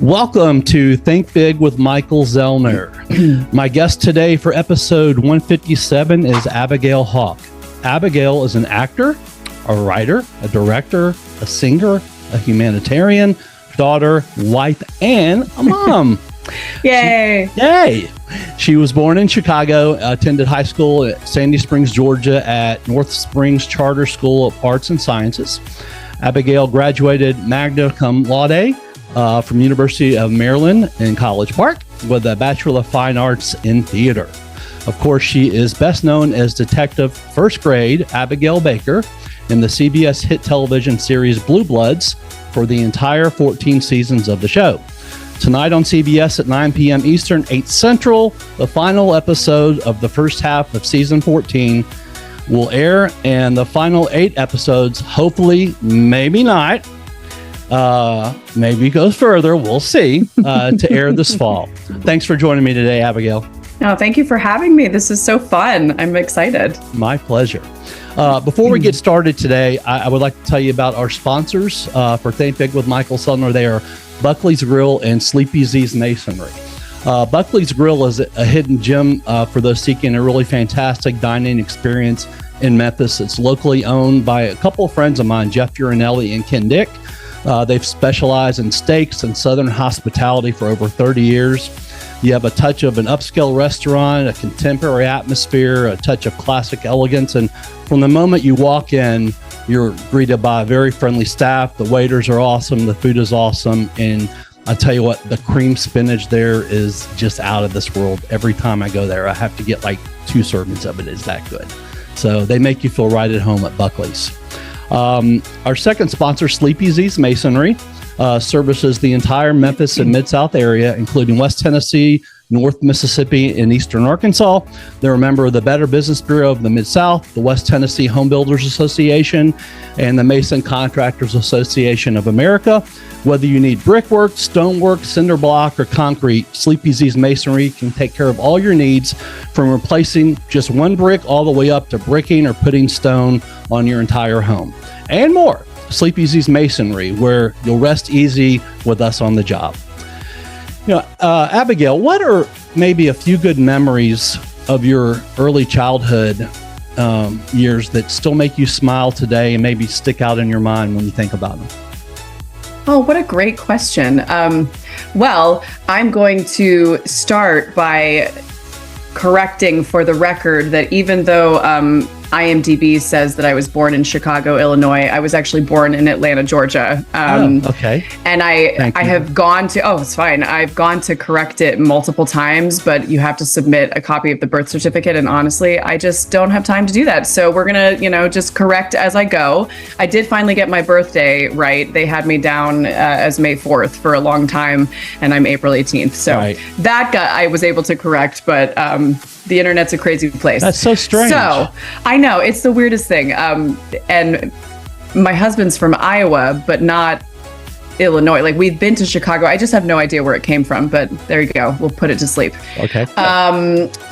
Welcome to Think Big with Michael Zellner. My guest today for episode 157 is Abigail Hawk. Abigail is an actor, a writer, a director, a singer, a humanitarian, daughter, wife, and a mom. Yay! Yay! She was born in Chicago, attended high school at Sandy Springs, Georgia at North Springs Charter School of Arts and Sciences. Abigail graduated magna cum laude from University of Maryland in College Park with a Bachelor of Fine Arts in Theater. Of course, she is best known as Detective First Grade Abigail Baker in the CBS hit television series Blue Bloods for the entire 14 seasons of the show. Tonight on CBS at 9 p.m. Eastern, 8 Central, the final episode of the first half of season 14 will air, and the final 8 episodes, hopefully, maybe not, maybe goes further, we'll see, to air this fall. Thanks for joining me today, Abigail. Oh, thank you for having me. This is so fun. I'm excited. My pleasure. Before we get started today, I would like to tell you about our sponsors for Think Big with Michael Zellner. They are Buckley's Grill and Sleepy Z's Masonry. Buckley's Grill is a hidden gem for those seeking a really fantastic dining experience in Memphis. It's locally owned by a couple of friends of mine, Jeff Urinelli and Ken Dick. They've specialized in steaks and Southern hospitality for over 30 years. You have a touch of an upscale restaurant, a contemporary atmosphere, a touch of classic elegance. And from the moment you walk in, you're greeted by a very friendly staff. The waiters are awesome. The food is awesome. And I tell you what, the cream spinach there is just out of this world. Every time I go there, I have to get like 2 servings of it. It's that good. So they make you feel right at home at Buckley's. Our second sponsor, Sleepy Z's Masonry, services the entire Memphis and Mid-South area, including West Tennessee, North Mississippi, and Eastern Arkansas. They're a member of the Better Business Bureau of the Mid-South, the West Tennessee Home Builders Association, and the Mason Contractors Association of America. Whether you need brickwork, stonework, cinder block, or concrete, Sleepy Z's Masonry can take care of all your needs, from replacing just one brick all the way up to bricking or putting stone on your entire home, and more. Sleepy Z's Masonry, where you'll rest easy with us on the job. You know, Abigail, what are maybe a few good memories of your early childhood years that still make you smile today and maybe stick out in your mind when you think about them? Oh, what a great question. Well, I'm going to start by correcting for the record that even though IMDb says that I was born in Chicago, Illinois, I was actually born in Atlanta, Georgia. Okay. And I have gone to, it's fine. I've gone to correct it multiple times, but you have to submit a copy of the birth certificate. And honestly, I just don't have time to do that. So we're going to, just correct as I go. I did finally get my birthday right. They had me down as May 4th for a long time, and I'm April 18th. So I was able to correct, but the internet's a crazy place. That's so strange. So I know, it's the weirdest thing. And my husband's from Iowa, but not Illinois. Like, we've been to Chicago. I just have no idea where it came from, but there you go. We'll put it to sleep. Okay.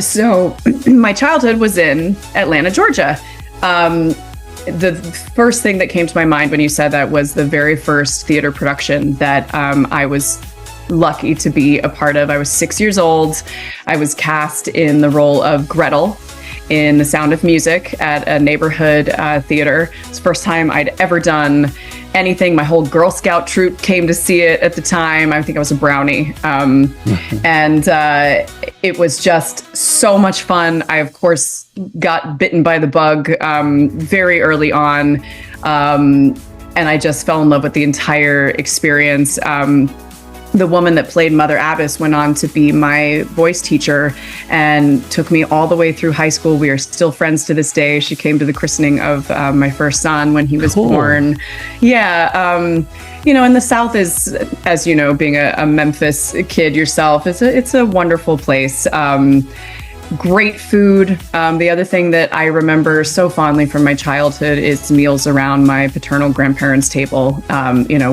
So my childhood was in Atlanta, Georgia. The first thing that came to my mind when you said that was the very first theater production that I was lucky to be a part of. I was 6 years old. I was cast in the role of Gretel in The Sound of Music at a neighborhood theater. It's the first time I'd ever done anything. My whole Girl Scout troop came to see it at the time. I think I was a brownie. And it was just so much fun. I, of course, got bitten by the bug very early on. And I just fell in love with the entire experience. The woman that played Mother Abbess went on to be my voice teacher and took me all the way through high school. We are still friends to this day. She came to the christening of my first son when he was born. Yeah. And the South is, as you know, being a Memphis kid yourself, it's a wonderful place. Great food. The other thing that I remember so fondly from my childhood is meals around my paternal grandparents' table.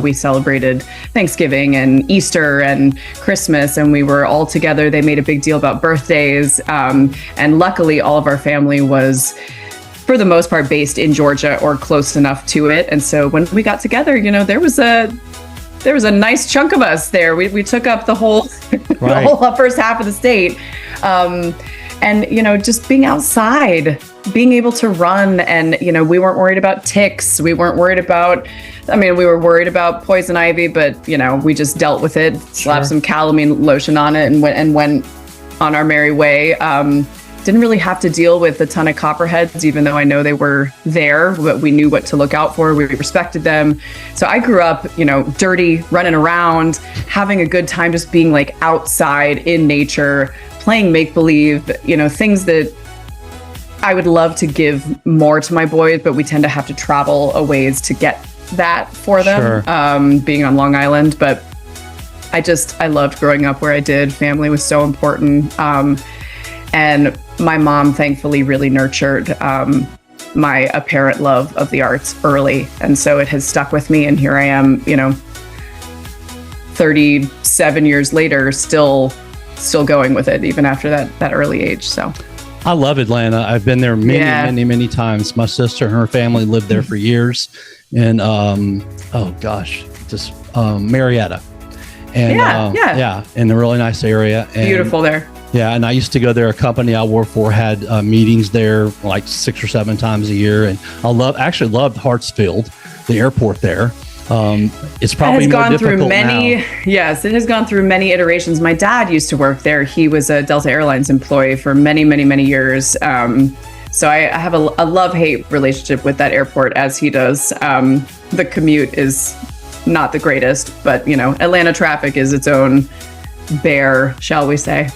We celebrated Thanksgiving and Easter and Christmas, and we were all together. They made a big deal about birthdays. And luckily, all of our family was, for the most part, based in Georgia or close enough to it. And so when we got together, there was there was a nice chunk of us there. We took up the whole Right. the whole first half of the state. And, you know, just being outside, being able to run, and, you know, we weren't worried about ticks. We weren't worried about, I mean, we were worried about poison ivy, but, you know, we just dealt with it, slapped some calamine lotion on it, and went on our merry way. Didn't really have to deal with a ton of copperheads, even though I know they were there, but we knew what to look out for. We respected them. So I grew up, you know, dirty, running around, having a good time, just being like outside in nature, playing make-believe, you know, things that I would love to give more to my boys, but we tend to have to travel a ways to get that for them, being on Long Island. But I loved growing up where I did. Family was so important. And my mom, thankfully, really nurtured my apparent love of the arts early. And so it has stuck with me. And here I am, you know, 37 years later, still going with it, even after that early age. So I love Atlanta. I've been there many times. My sister and her family lived there for years. And, Marietta. And, in a really nice area. And, beautiful there. Yeah, and I used to go there. A company I worked for had meetings there like 6 or 7 times a year, and I loved Hartsfield, the airport there. It's probably more difficult now. Yes, it has gone through many iterations. My dad used to work there. He was a Delta Airlines employee for many years. So I have a love-hate relationship with that airport, as he does. The commute is not the greatest, but, you know, Atlanta traffic is its own bear, shall we say.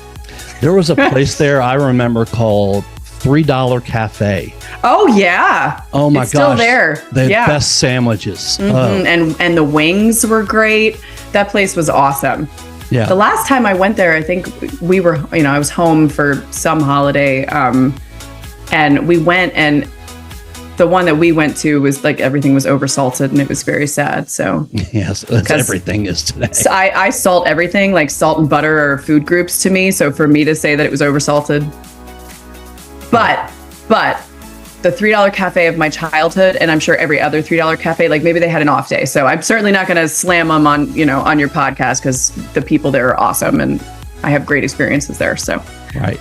There was a place there I remember called $3 Cafe. Oh yeah. Oh my gosh. Still there. The best sandwiches. Mm-hmm. And the wings were great. That place was awesome. Yeah. The last time I went there, I think we were, you know, I was home for some holiday, and we went, and the one that we went to was like everything was oversalted, and it was very sad. So yes, everything is today. So I salt everything, like salt and butter are food groups to me. So for me to say that it was oversalted, but the $3 cafe of my childhood, and I'm sure every other $3 cafe, like maybe they had an off day. So I'm certainly not going to slam them on, you know, on your podcast, because the people there are awesome and I have great experiences there. So right.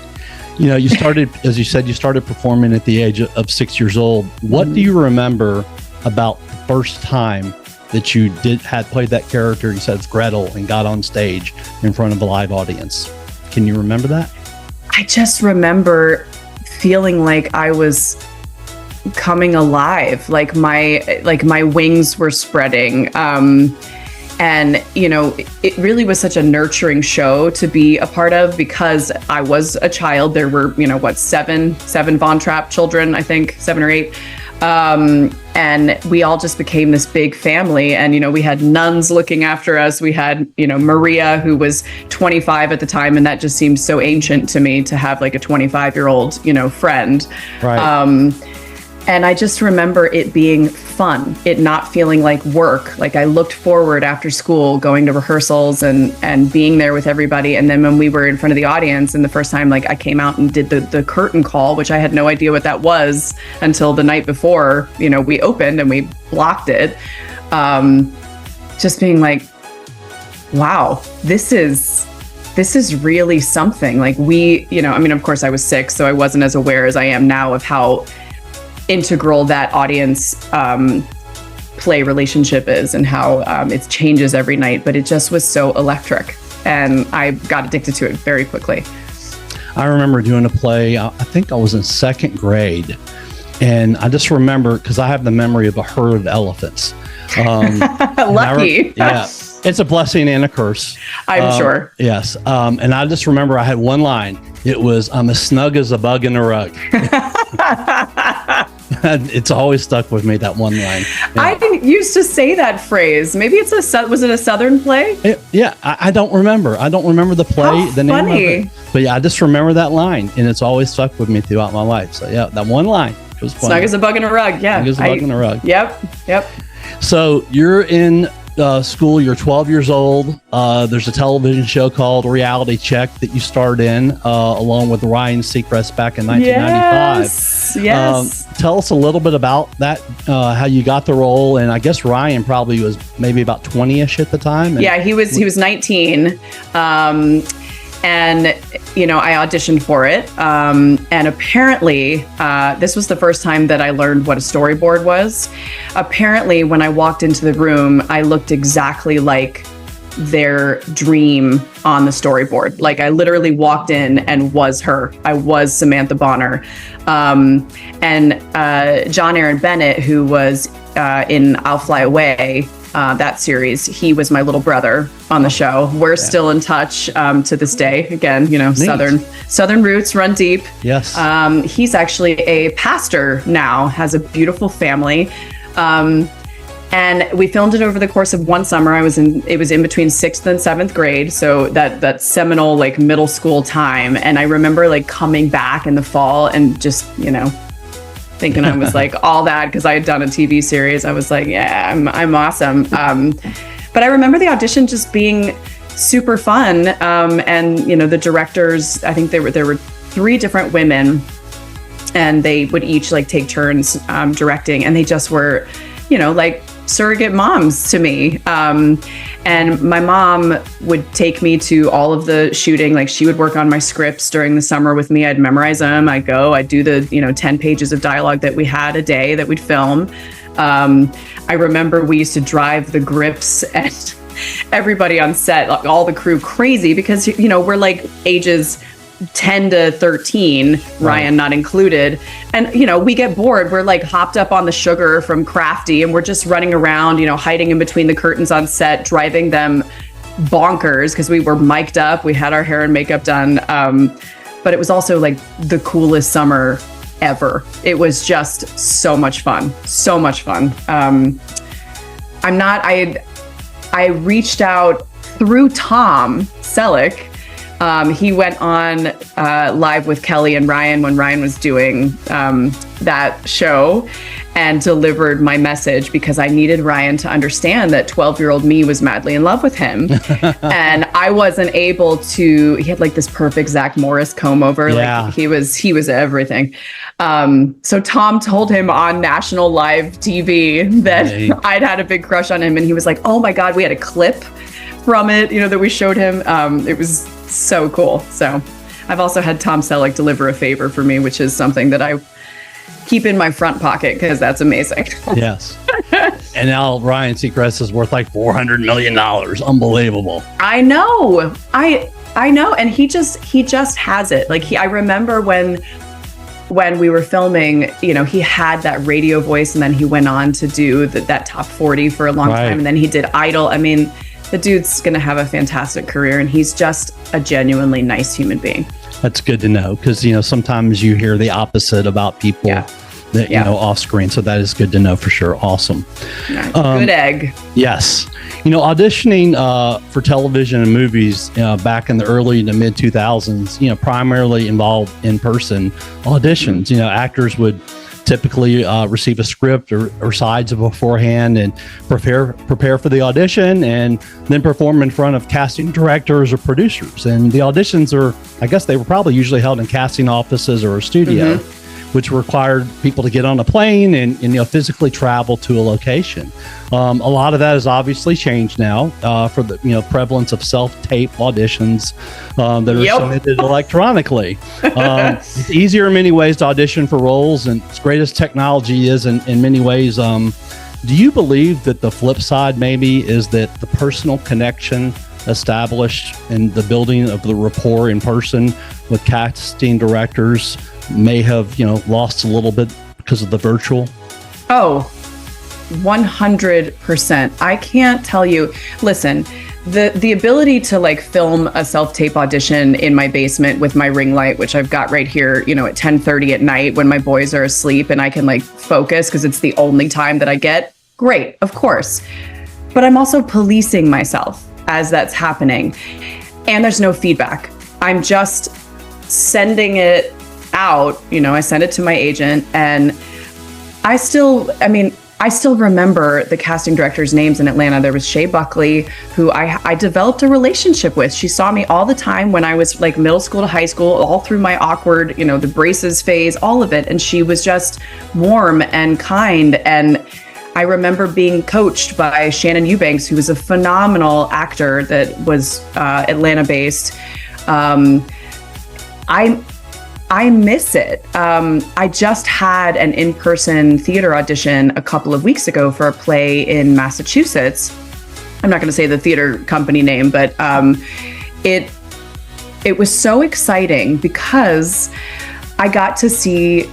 You know, you started, as you said, you started performing at the age of 6 years old. What do you remember about the first time that you had played that character, you said it's Gretel, and got on stage in front of a live audience? Can you remember that? I just remember feeling like I was coming alive, like my wings were spreading. And, you know, it really was such a nurturing show to be a part of, because I was a child. There were, you know, seven Von Trapp children, I think, 7 or 8. And we all just became this big family. And, you know, we had nuns looking after us. We had, you know, Maria, who was 25 at the time. And that just seemed so ancient to me, to have like a 25-year-old, you know, friend. Right. And I just remember it being fun, it not feeling like work. Like I looked forward after school, going to rehearsals and being there with everybody. And then when we were in front of the audience, and the first time, like I came out and did the curtain call, which I had no idea what that was until the night before, you know, we opened and we blocked it. Just being like, wow, this is really something. Like we, you know, I mean, of course I was 6, so I wasn't as aware as I am now of how integral that audience play relationship is, and how it changes every night. But it just was so electric, and I got addicted to it very quickly. I remember doing a play, I think I was in 2nd grade, and I just remember, because I have the memory of a herd of elephants. Lucky. Yeah. It's a blessing and a curse. I'm sure. Yes. And I just remember I had one line. It was, I'm as snug as a bug in a rug. It's always stuck with me, that one line. Yeah. I used to say that phrase. Maybe it's was it a Southern play? I don't remember. I don't remember the play, the name of it. But yeah, I just remember that line, and it's always stuck with me throughout my life. So yeah, that one line was fun. Snug as a bug in a rug. Yeah. Snug as a bug in a rug. Yep. So you're in school, you're 12 years old. There's a television show called Reality Check that you starred in along with Ryan Seacrest back in 1995. Yes. Tell us a little bit about that, how you got the role. And I guess Ryan probably was maybe about 20-ish at the time. Yeah, he was 19. And, I auditioned for it. And apparently, this was the first time that I learned what a storyboard was. Apparently, when I walked into the room, I looked exactly like their dream on the storyboard. Like, I literally walked in and was her. I was Samantha Bonner. And John Aaron Bennett, who was in I'll Fly Away, that series, he was my little brother on the show. We're still in touch to this day. Again, Southern roots run deep. Yes. He's actually a pastor now, has a beautiful family. And we filmed it over the course of one summer. It was in between 6th and 7th grade. So that seminal like middle school time. And I remember like coming back in the fall and just, thinking I was like all that because I had done a TV series. I was like, yeah, I'm awesome. But I remember the audition just being super fun. And the directors, I think there were 3 different women, and they would each like take turns directing, and they just were, like surrogate moms to me. And my mom would take me to all of the shooting. Like, she would work on my scripts during the summer with me. I'd memorize them. I'd do the, 10 pages of dialogue that we had a day that we'd film. I remember we used to drive the grips and everybody on set, like all the crew, crazy because, we're like ages 10 to 13, Ryan not included. And, we get bored. We're like hopped up on the sugar from Crafty, and we're just running around, hiding in between the curtains on set, driving them bonkers because we were mic'd up. We had our hair and makeup done. But it was also like the coolest summer ever. It was just so much fun. So much fun. I reached out through Tom Selleck. He went on live with Kelly and Ryan when Ryan was doing that show, and delivered my message because I needed Ryan to understand that 12-year-old me was madly in love with him. And I wasn't able to, he had like this perfect Zach Morris comb over. Yeah. Like he was everything. So Tom told him on national live TV that I'd had a big crush on him. And he was like, oh my God, we had a clip from it, that we showed him. It was so cool. So I've also had Tom Selleck deliver a favor for me, which is something that I keep in my front pocket because that's amazing. Yes. And now Ryan Seacrest is worth like $400 million. Unbelievable. I know. I know. And he just has it. Like I remember when we were filming, he had that radio voice, and then he went on to do that top 40 for a long time. And then he did Idol. I mean, the dude's going to have a fantastic career, and he's just a genuinely nice human being. That's good to know, because, sometimes you hear the opposite about people that, off screen. So that is good to know for sure. Awesome. Good egg. Yes. Auditioning for television and movies back in the early to mid 2000s, primarily involved in-person auditions. Actors would typically receive a script or sides beforehand and prepare for the audition, and then perform in front of casting directors or producers. And the auditions they were probably usually held in casting offices or a studio, which required people to get on a plane and physically travel to a location. A lot of that has obviously changed now for the prevalence of self-tape auditions that are submitted electronically. It's easier in many ways to audition for roles, and as great as technology is in many ways, do you believe that the flip side maybe is that the personal connection established and the building of the rapport in person with casting directors may have lost a little bit because of the virtual? 100%. I can't tell you. Listen, the ability to like film a self-tape audition in my basement with my ring light, which I've got right here, at 10:30 at night when my boys are asleep, and I can like focus because it's the only time that I get. Great, of course. But I'm also policing myself as that's happening, and there's no feedback. I'm just sending it out. I send it to my agent, and I I still remember the casting directors' names in Atlanta. There was Shay Buckley, who I developed a relationship with. She saw me all the time when I was like middle school to high school, all through my awkward, the braces phase, all of it. And she was just warm and kind. And I remember being coached by Shannon Eubanks, who was a phenomenal actor that was Atlanta-based. I miss it. I just had an in-person theater audition a couple of weeks ago for a play in Massachusetts. I'm not going to say the theater company name, but it was so exciting because I got to see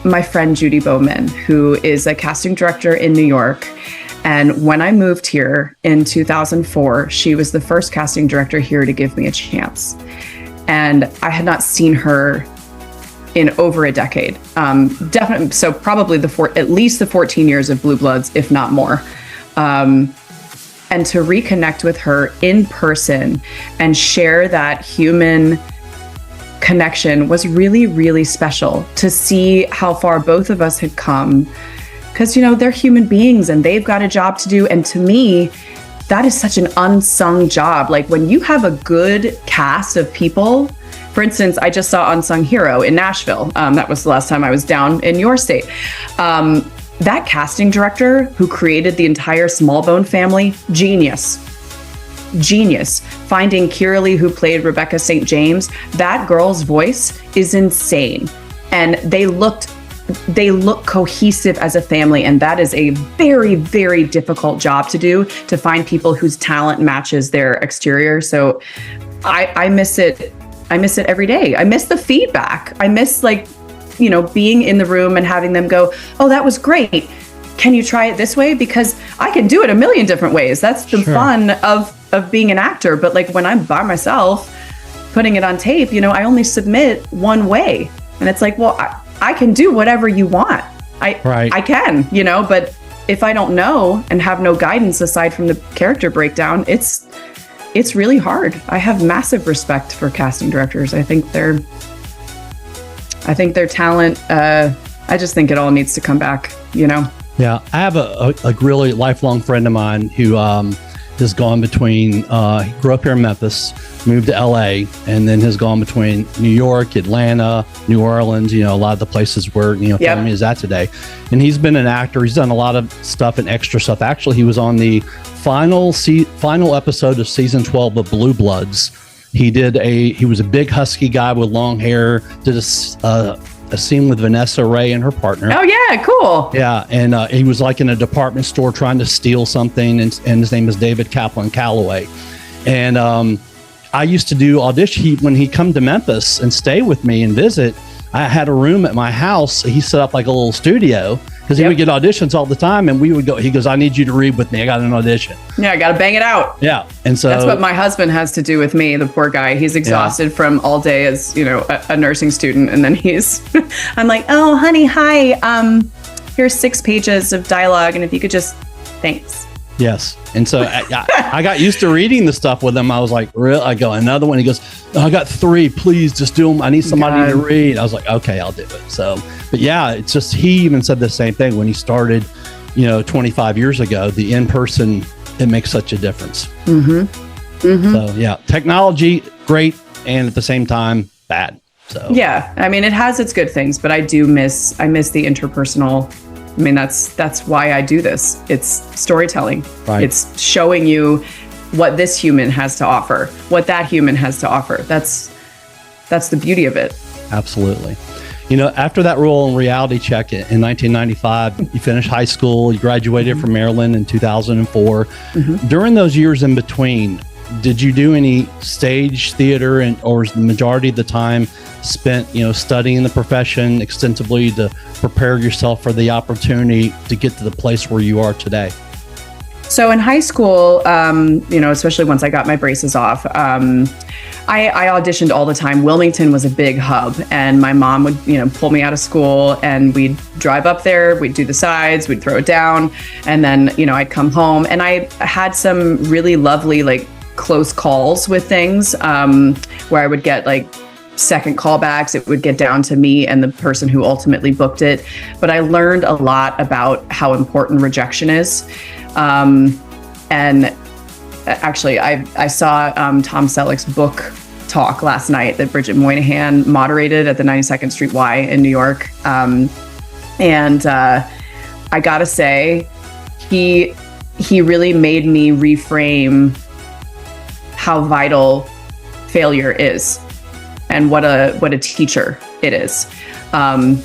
my friend Judy Bowman, who is a casting director in New York. And when I moved here in 2004, she was the first casting director here to give me a chance. And I had not seen her in over a decade. Definitely, so probably at least the 14 years of Blue Bloods, if not more. And to reconnect with her in person and share that human connection was really, really special. To see how far both of us had come, because they're human beings and they've got a job to do. And to me, that is such an unsung job. Like when you have a good cast of people. For instance, I just saw Unsung Hero in Nashville. That was the last time I was down in your state. That casting director who created the entire Smallbone family, genius. Finding Kiralee, who played Rebecca St. James, that girl's voice is insane. And they look cohesive as a family. And that is a very, very difficult job to do, to find people whose talent matches their exterior. So I miss it. I miss it every day. I miss the feedback. I miss being in the room and having them go, "Oh, that was great. Can you try it this way?" Because I can do it a million different ways. That's the fun of being an actor. But when I'm by myself putting it on tape, I only submit one way. And it's like, well, I can do whatever you want. I can, but if I don't know and have no guidance aside from the character breakdown, it's really hard. I have massive respect for casting directors. I think their talent, I just think it all needs to come back, Yeah, I have a really lifelong friend of mine who has gone between, he grew up here in Memphis, moved to LA, and then has gone between New York, Atlanta, New Orleans, a lot of the places where, Tommy is at today. And he's been an actor. He's done a lot of stuff and extra stuff. Actually, he was on the final episode of season 12 of Blue Bloods. He was a big husky guy with long hair, did a scene with Vanessa Ray and her partner. Oh yeah, cool. Yeah, and he was in a department store trying to steal something, and his name is David Kaplan Calloway. And I used to do audition. When he'd come to Memphis and stay with me and visit, I had a room at my house. He set up a little studio, because he would get auditions all the time, and we would go. He goes, "I need you to read with me. I got an audition." Yeah, I got to bang it out. Yeah, and so that's what my husband has to do with me. The poor guy. He's exhausted from all day as a nursing student, and then I'm like, "Oh, honey, hi. Here's 6 pages of dialogue, and if you could just, thanks." Yes. And so I got used to reading the stuff with him. I was like, "Real?" I go, "Another one." He goes, "Oh, I got 3. Please just do them. I need somebody to read." I was like, "Okay, I'll do it." So, but yeah, it's just, he even said the same thing when he started, 25 years ago, the in-person, it makes such a difference. So yeah, technology, great. And at the same time, bad. So yeah, I mean, it has its good things, but I miss the interpersonal. I mean, that's why I do this. It's storytelling. Right. It's showing you what this human has to offer, what that human has to offer. That's the beauty of it. Absolutely. After that role in Reality Check in 1995, you finished high school, you graduated from Maryland in 2004. During those years in between, did you do any stage theater, or was the majority of the time spent, studying the profession extensively to prepare yourself for the opportunity to get to the place where you are today? So in high school, especially once I got my braces off, I auditioned all the time. Wilmington was a big hub, and my mom would, pull me out of school, and we'd drive up there, we'd do the sides, we'd throw it down, and then, I'd come home. And I had some really lovely, close calls with things, where I would get second callbacks. It would get down to me and the person who ultimately booked it. But I learned a lot about how important rejection is. And actually, I saw Tom Selleck's book talk last night that Bridget Moynihan moderated at the 92nd Street Y in New York. And I gotta say, he really made me reframe how vital failure is and what a teacher it is. And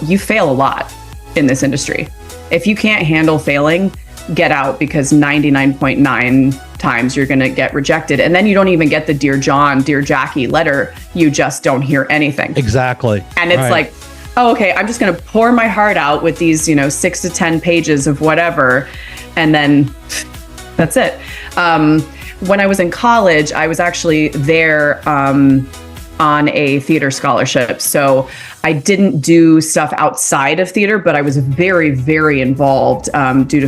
you fail a lot in this industry. If you can't handle failing, get out, because 99.9 times you're going to get rejected. And then you don't even get the Dear John, Dear Jackie letter. You just don't hear anything. Exactly. And it's like, oh, okay, I'm just going to pour my heart out with these, 6 to 10 pages of whatever. And then that's it. When I was in college, I was actually there on a theater scholarship. So I didn't do stuff outside of theater, but I was very, very involved due to,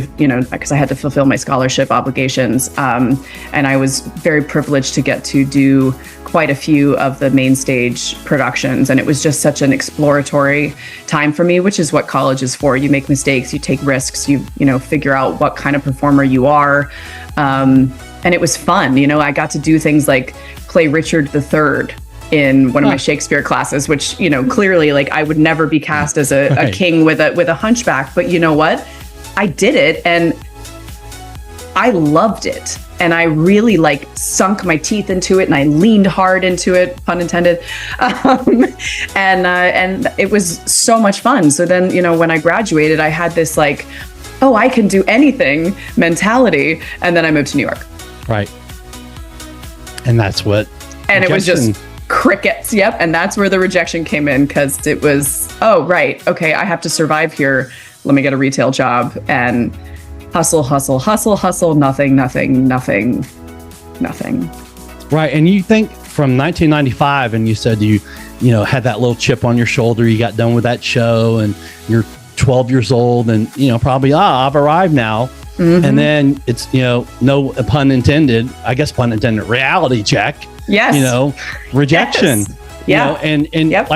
because I had to fulfill my scholarship obligations. And I was very privileged to get to do quite a few of the main stage productions. And it was just such an exploratory time for me, which is what college is for. You make mistakes, you take risks, you figure out what kind of performer you are. And it was fun. I got to do things like play Richard III in one of my Shakespeare classes, which, clearly, like, I would never be cast as a king with a hunchback. But you know what? I did it and I loved it. And I really sunk my teeth into it and I leaned hard into it, pun intended. And it was so much fun. So then, when I graduated, I had this oh, I can do anything mentality. And then I moved to New York. Right. And that's what. And it was just crickets. Yep. And that's where the rejection came in, because it was, oh, right. Okay. I have to survive here. Let me get a retail job and hustle. Nothing. Right. And you think from 1995, and you said you had that little chip on your shoulder. You got done with that show and you're 12 years old and, probably, I've arrived now. Mm-hmm. And then it's, no pun intended, I guess pun intended, reality check. Yes. Rejection. Yes. Yeah. And yep.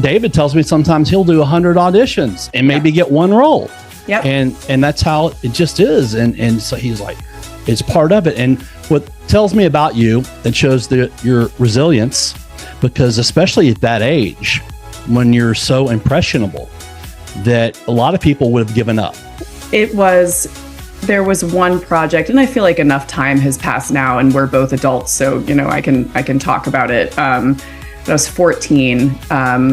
David tells me sometimes he'll do 100 auditions and maybe get one role. Yep. And that's how it just is. And so he's like, it's part of it. And what tells me about you, it shows your resilience, because especially at that age, when you're so impressionable, that a lot of people would have given up. There was one project, and I feel like enough time has passed now and we're both adults. So, I can talk about it. I was 14,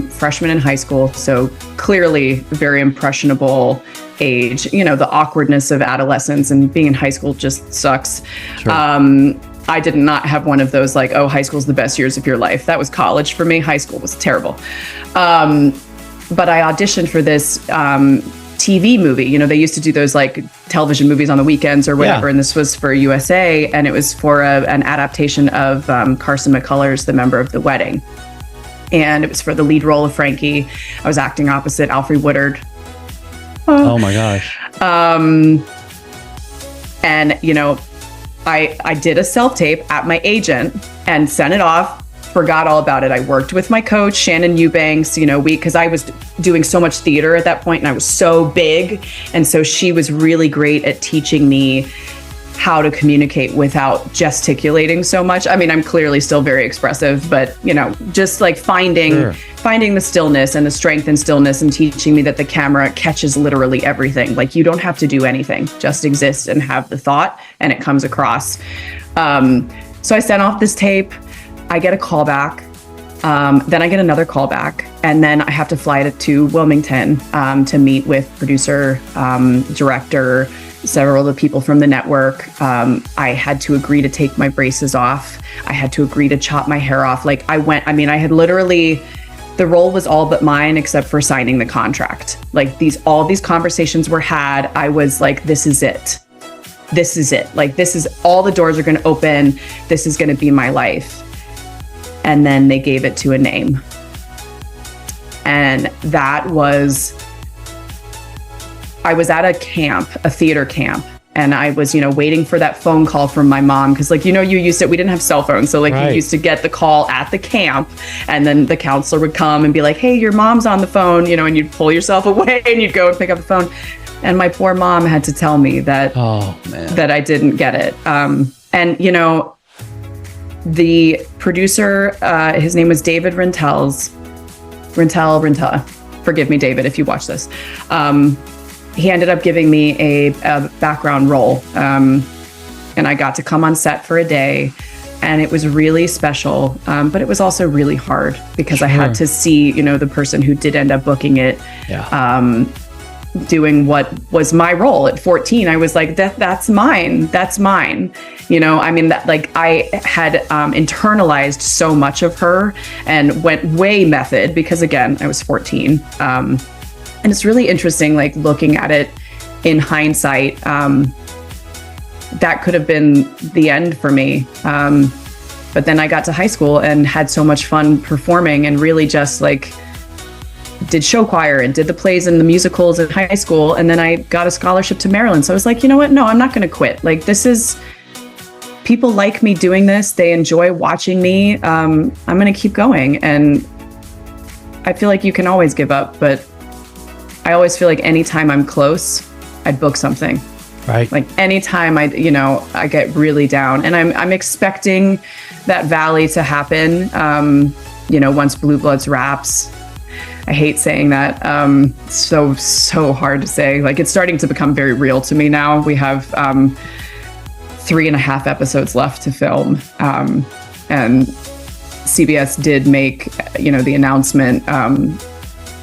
freshman in high school. So clearly very impressionable age, the awkwardness of adolescence and being in high school just sucks. Sure. I did not have one of those high school's the best years of your life. That was college for me. High school was terrible. But I auditioned for this TV movie. They used to do those television movies on the weekends or whatever. Yeah. And this was for USA, and it was for an adaptation of Carson McCullers, The Member of the Wedding. And it was for the lead role of Frankie. I was acting opposite Alfre Woodard. Oh my gosh. And I did a self-tape at my agent and sent it off. Forgot all about it. I worked with my coach, Shannon Eubanks, because I was doing so much theater at that point and I was so big. And so she was really great at teaching me how to communicate without gesticulating so much. I mean, I'm clearly still very expressive, but just finding the stillness and the strength in stillness, and teaching me that the camera catches literally everything. You don't have to do anything, just exist and have the thought and it comes across. So I sent off this tape. I get a call back, then I get another call back, and then I have to fly to Wilmington to meet with producer, director, several of the people from the network. I had to agree to take my braces off. I had to agree to chop my hair off. I had literally, the role was all but mine except for signing the contract. All these conversations were had. I was like, this is it. This is it. This is all the doors are going to open. This is going to be my life. And then they gave it to a name. And I was at a theater camp, And I was, waiting for that phone call from my mom. Cause like, we didn't have cell phones. So like you used to get the call at the camp, and then the counselor would come and be like, hey, your mom's on the phone, and you'd pull yourself away and you'd go and pick up the phone. And my poor mom had to tell me that, that I didn't get it. And the producer, his name was David Rentella. Forgive me, David, if you watch this. He ended up giving me a background role, and I got to come on set for a day, and it was really special, but it was also really hard because I had to see, the person who did end up booking it, doing what was my role at 14. I was like, that's mine. That like I had internalized so much of her and went way method because again, I was 14. And it's really interesting, like looking at it in hindsight, that could have been the end for me. But then I got to high school and had so much fun performing and really just like did show choir and did the plays and the musicals in high school. And then I got a scholarship to Maryland. So I was like, you know what? No, I'm not going to quit. Like people like me doing this. They enjoy watching me. I'm going to keep going. And I feel like you can always give up, but I always feel like anytime I'm close, I'd book something. Right. Like anytime I get really down, and I'm expecting that valley to happen. Once Blue Bloods wraps. I hate saying that. So hard to say. Like it's starting to become very real to me now. We have 3.5 episodes left to film, and CBS did make the announcement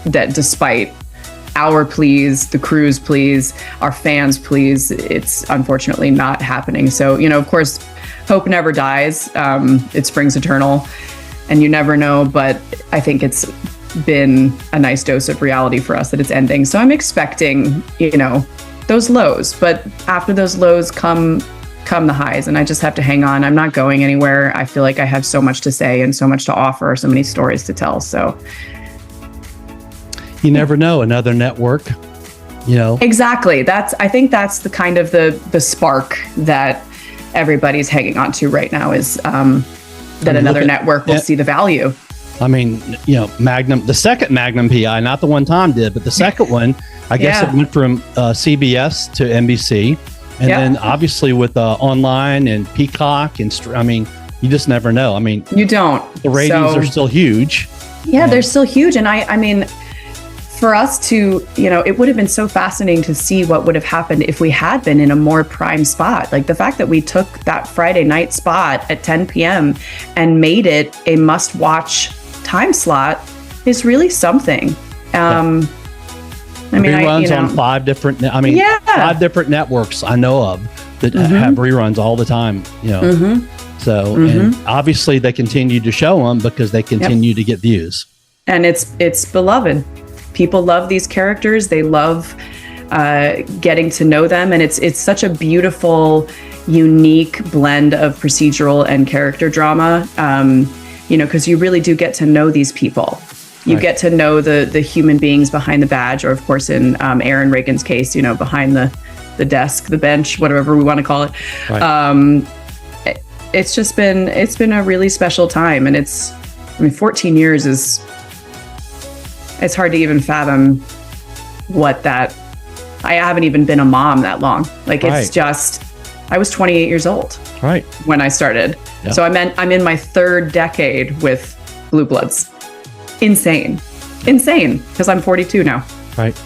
that despite our pleas, the crew's pleas, our fans' pleas, it's unfortunately not happening. So, of course, hope never dies. It springs eternal, and you never know. But I think it's been a nice dose of reality for us that it's ending. So I'm expecting, those lows. But after those lows come the highs, and I just have to hang on. I'm not going anywhere. I feel like I have so much to say and so much to offer, so many stories to tell. So. You never know, another network, Exactly. I think that's the kind of the spark that everybody's hanging on to right now is that another network will see the value. I mean, Magnum, the second Magnum PI, not the one Tom did, but the second one, I guess it went from CBS to NBC. And then obviously with online and Peacock and you just never know. I mean, you don't. The ratings are still huge. Yeah, they're still huge. And I mean, for us to, it would have been so fascinating to see what would have happened if we had been in a more prime spot. Like the fact that we took that Friday night spot at 10 p.m. and made it a must-watch time slot is really something. Reruns on 5 different, 5 different networks I know of that have reruns all the time, So, and obviously they continue to show them because they continue to get views. And it's beloved. People love these characters. They love getting to know them. And it's such a beautiful, unique blend of procedural and character drama, because you really do get to know these people. You get to know the human beings behind the badge, or of course in Aaron Reagan's case, behind the desk, the bench, whatever we want to call it. Right. It's been a really special time. And 14 years it's hard to even fathom I haven't even been a mom that long. Like it's just, I was 28 years old when I started. Yeah. So I'm in my 3rd decade with Blue Bloods. Insane, because I'm 42 now. Right.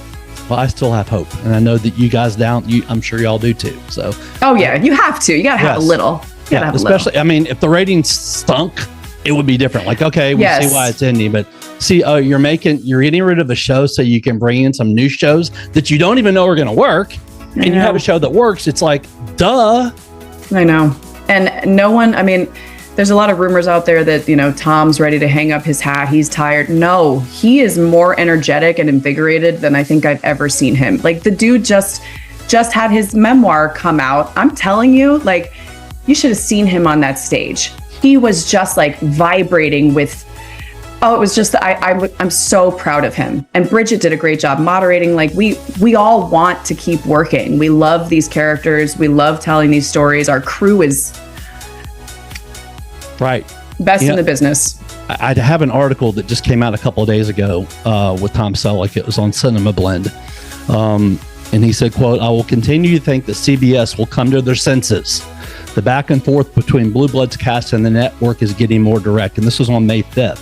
Well, I still have hope, and I know that you guys I'm sure y'all do too. So. Oh yeah, you have to. You gotta have a little. Especially, I mean, if the ratings stunk, it would be different. Like, okay, we see why it's ending, but see, you're getting rid of a show so you can bring in some new shows that you don't even know are going to work, and you have a show that works. It's like, duh. I know, and no one. I mean, there's a lot of rumors out there that Tom's ready to hang up his hat. He's tired. No, he is more energetic and invigorated than I think I've ever seen him. Like the dude just had his memoir come out. I'm telling you, like, you should have seen him on that stage. He was just like vibrating with Oh, it was just I'm so proud of him. And Bridget did a great job moderating. Like we all want to keep working. We love these characters. We love telling these stories. Our crew is right. Best in the business. I have an article that just came out a couple of days ago with Tom Selleck. It was on Cinema Blend. And he said, quote, "I will continue to think that CBS will come to their senses. The back and forth between Blue Bloods cast and the network is getting more direct." And this was on May 5th.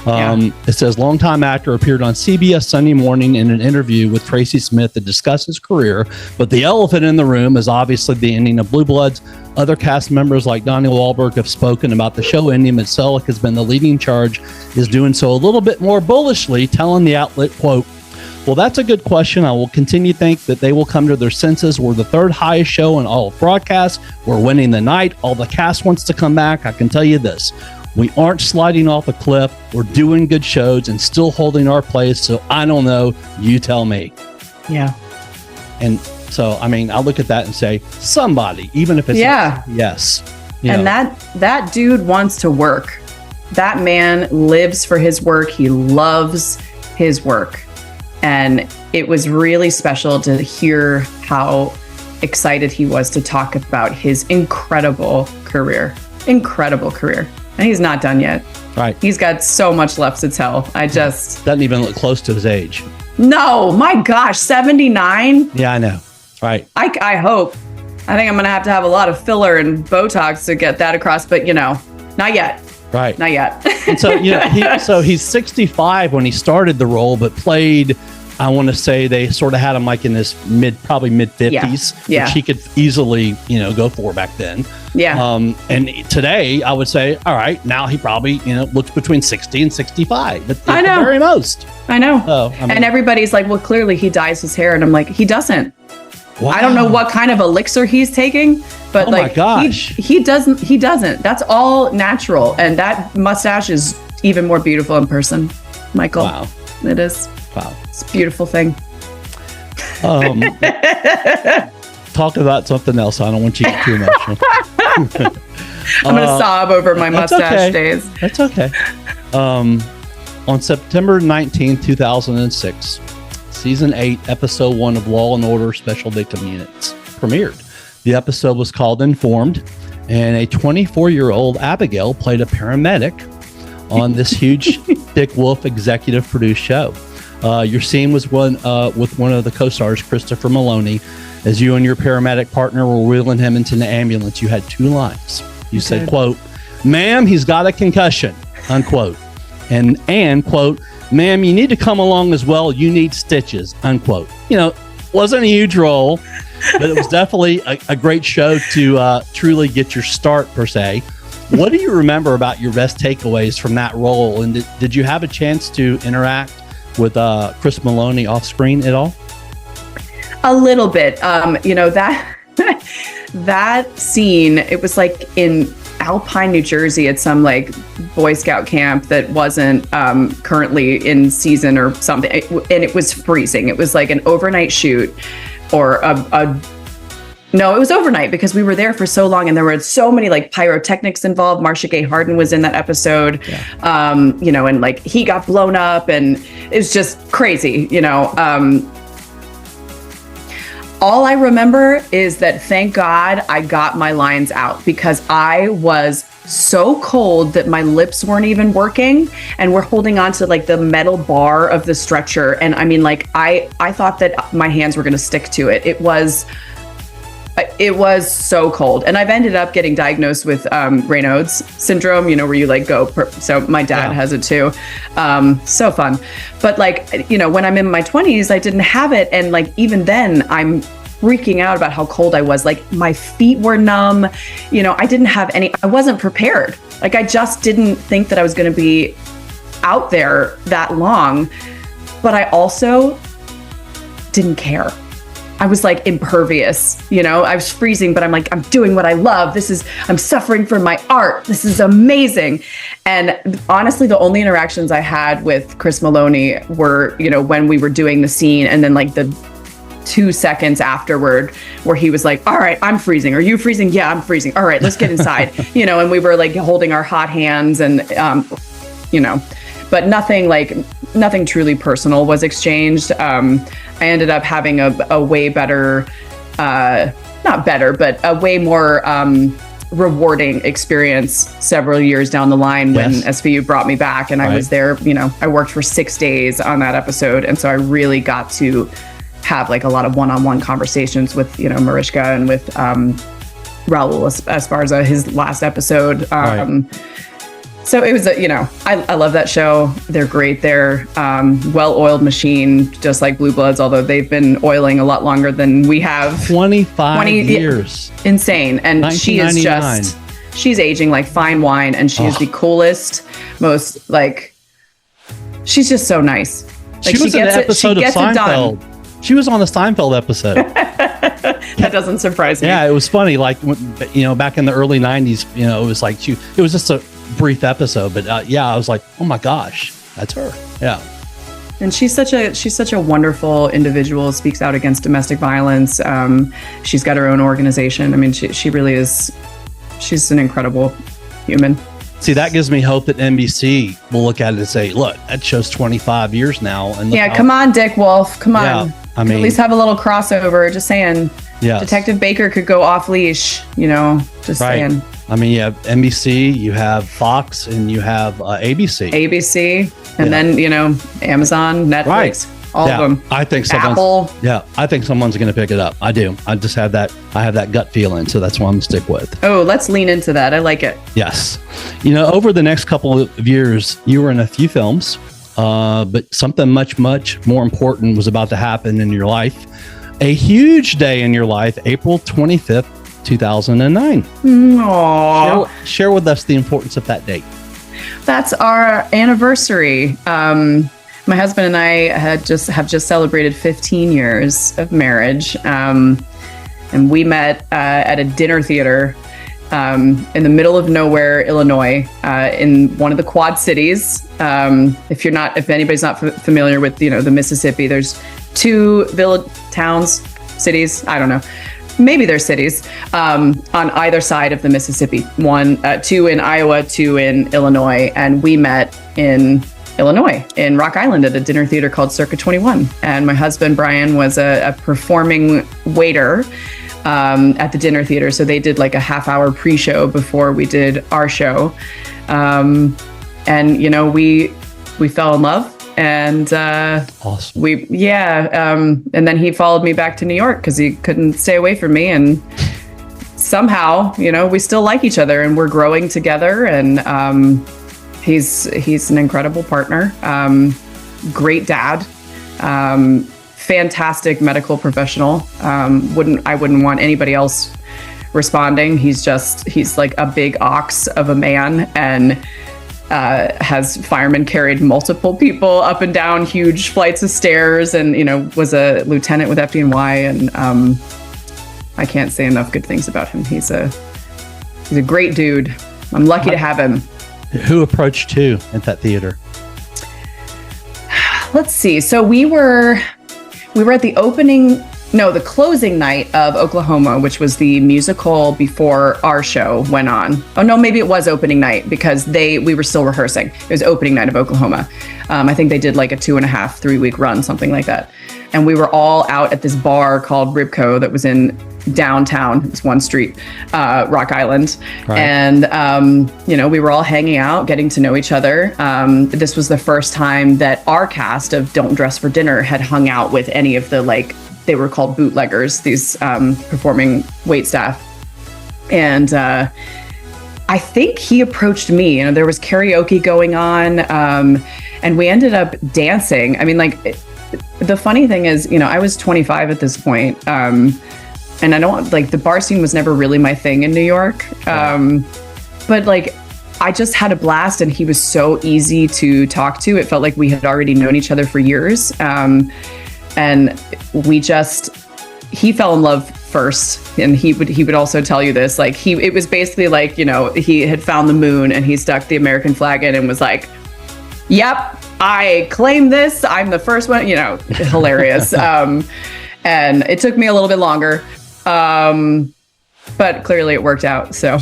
It says, longtime actor appeared on CBS Sunday Morning in an interview with Tracy Smith to discuss his career. But the elephant in the room is obviously the ending of Blue Bloods. Other cast members like Donnie Wahlberg have spoken about the show ending, but Selleck has been the leading charge, is doing so a little bit more bullishly, telling the outlet, quote, "Well, that's a good question. I will continue to think that they will come to their senses. We're the third highest show in all of broadcast. We're winning the night. All the cast wants to come back. I can tell you this. We aren't sliding off a cliff. We're doing good shows and still holding our place. So I don't know. You tell me." Yeah. And so, I mean, I look at that and say, somebody, even if it's yes. And that dude wants to work. That man lives for his work. He loves his work. And it was really special to hear how excited he was to talk about his incredible career. Incredible career. And he's not done yet. Right. He's got so much left to tell. Doesn't even look close to his age. No, my gosh, 79? Yeah, I know. Right. I hope. I think I'm going to have a lot of filler and Botox to get that across, but not yet. Right. Not yet. And so, he's 65 when he started the role, but played, I want to say they sort of had him like in his probably mid 50s, which he could easily, go for back then. Yeah. And today I would say, all right, now he probably, looks between 60 and 65 at the very most. I know. And everybody's like, well, clearly he dyes his hair. And I'm like, he doesn't. Wow. I don't know what kind of elixir he's taking, but my gosh. He doesn't. That's all natural. And that mustache is even more beautiful in person, Michael. Wow. It is. Wow. It's a beautiful thing. Talk about something else. I don't want you to get too emotional. I'm going to sob over my mustache days. That's okay. On September 19, 2006, Season 8, Episode 1 of Law & Order Special Victim Units premiered. The episode was called Informed, and a 24-year-old Abigail played a paramedic on this huge Dick Wolf executive produced show. Your scene was with one of the co-stars, Christopher Maloney. As you and your paramedic partner were wheeling him into the ambulance, you had two lines. You said, quote, "Ma'am, he's got a concussion," unquote. And quote, "Ma'am, you need to come along as well. You need stitches," unquote. Wasn't a huge role, but it was definitely a great show to truly get your start, per se. What do you remember about your best takeaways from that role? And did you have a chance to interact with Chris Maloney off screen at all? A little bit. That scene, it was like in Alpine, New Jersey at some like Boy Scout camp that wasn't currently in season or something. And it was freezing. It was like an overnight shoot or no, it was overnight because we were there for so long and there were so many like pyrotechnics involved. Marcia Gay Harden was in that episode, and like he got blown up and it was just crazy, All I remember is that thank God I got my lines out because I was so cold that my lips weren't even working and we're holding on to like the metal bar of the stretcher. And I mean, like I thought that my hands were going to stick to it. It was so cold. And I've ended up getting diagnosed with Raynaud's syndrome, where you like go. So my dad has it too. So fun. But like, when I'm in my 20s, I didn't have it. And like, even then I'm freaking out about how cold I was. Like my feet were numb. I didn't have I wasn't prepared. Like I just didn't think that I was going to be out there that long. But I also didn't care. I was like impervious, I was freezing, but I'm like, I'm doing what I love. I'm suffering for my art. This is amazing. And honestly, the only interactions I had with Chris Maloney were, when we were doing the scene and then like the 2 seconds afterward where he was like, all right, I'm freezing. Are you freezing? Yeah, I'm freezing. All right, let's get inside, and we were like holding our hot hands and, but but nothing truly personal was exchanged. I ended up having a way better, not better, but a way more rewarding experience several years down the line when SVU brought me back, and I was there. I worked for 6 days on that episode, and so I really got to have like a lot of one-on-one conversations with Mariska and with Raul Esparza, his last episode. So it was I love that show. They're great. They're well-oiled machine, just like Blue Bloods, although they've been oiling a lot longer than we have. 20 years. Insane. And she's aging like fine wine, and she is the coolest, most she's just so nice. She was in an episode of Seinfeld. She was on the Seinfeld episode. That doesn't surprise me. Yeah, it was funny. Back in the early 90s, it was like it was just a brief episode, but I was like, oh my gosh, that's her. Yeah. And she's such a wonderful individual, speaks out against domestic violence. She's got her own organization. I mean, she really is, she's an incredible human. See, that gives me hope that NBC will look at it and say, look, that show's 25 years now. And come on, Dick Wolf. Come on. Yeah, I mean, at least have a little crossover. Just saying. Yeah. Detective Baker could go off leash, just saying. I mean, you have NBC, you have Fox, and you have ABC. And then, Amazon, Netflix, all of them. I think Apple. I think someone's going to pick it up. I do. I just have that. I have that gut feeling. So that's what I'm going to stick with. Oh, let's lean into that. I like it. Yes. Over the next couple of years, you were in a few films, but something much, much more important was about to happen in your life. A huge day in your life, April 25th, 2009. Aww. Share with us the importance of that date. That's our anniversary. My husband and I have just celebrated 15 years of marriage. And we met at a dinner theater in the middle of nowhere, Illinois, in one of the Quad Cities. If anybody's not familiar with the Mississippi, there's 2 village towns, cities. I don't know. Maybe they're cities on either side of the Mississippi. 2 in Iowa, 2 in Illinois, and we met in Illinois, in Rock Island, at a dinner theater called Circa 21. And my husband Brian was a performing waiter at the dinner theater, so they did like a half-hour pre-show before we did our show, and we fell in love. And awesome. And then he followed me back to New York because he couldn't stay away from me, and somehow we still like each other, and we're growing together, and he's an incredible partner, great dad, fantastic medical professional. I wouldn't want anybody else responding. He's like a big ox of a man, and has fireman carried multiple people up and down huge flights of stairs, and was a lieutenant with FDNY, and I can't say enough good things about him. He's a great dude. I'm lucky to have him. Who approached you at that theater? Let's see. So we were at the closing night of Oklahoma, which was the musical before our show went on. Oh no, maybe it was opening night because we were still rehearsing. It was opening night of Oklahoma. I think they did like a 2.5, 3 week run, something like that. And we were all out at this bar called Ribco that was in downtown. It's one street, Rock Island. Right. And, we were all hanging out, getting to know each other. This was the first time that our cast of Don't Dress for Dinner had hung out with any of the they were called bootleggers, these performing wait staff. And I think he approached me. There was karaoke going on, and we ended up dancing. I mean, the funny thing is, I was 25 at this point, and I don't the bar scene was never really my thing in New York. But I just had a blast, and he was so easy to talk to. It felt like we had already known each other for years. And he fell in love first, and he would also tell you this, it was basically he had found the moon and he stuck the American flag in and was like, yep, I claim this, I'm the first one, hilarious. And it took me a little bit longer, but clearly it worked out. So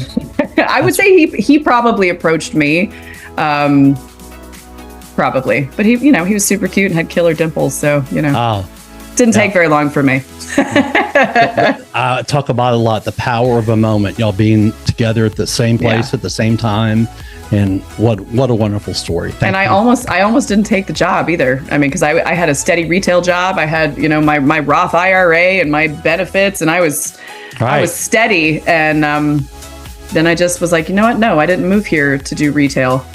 I would say he probably approached me probably. But he was super cute and had killer dimples. So, didn't take very long for me. I talk about a lot, the power of a moment, y'all being together at the same place at the same time. And what a wonderful story. Thank you. I almost didn't take the job either. I mean, because I had a steady retail job. I had, my Roth IRA and my benefits, and I was steady. And then I just was like, you know what? No, I didn't move here to do retail.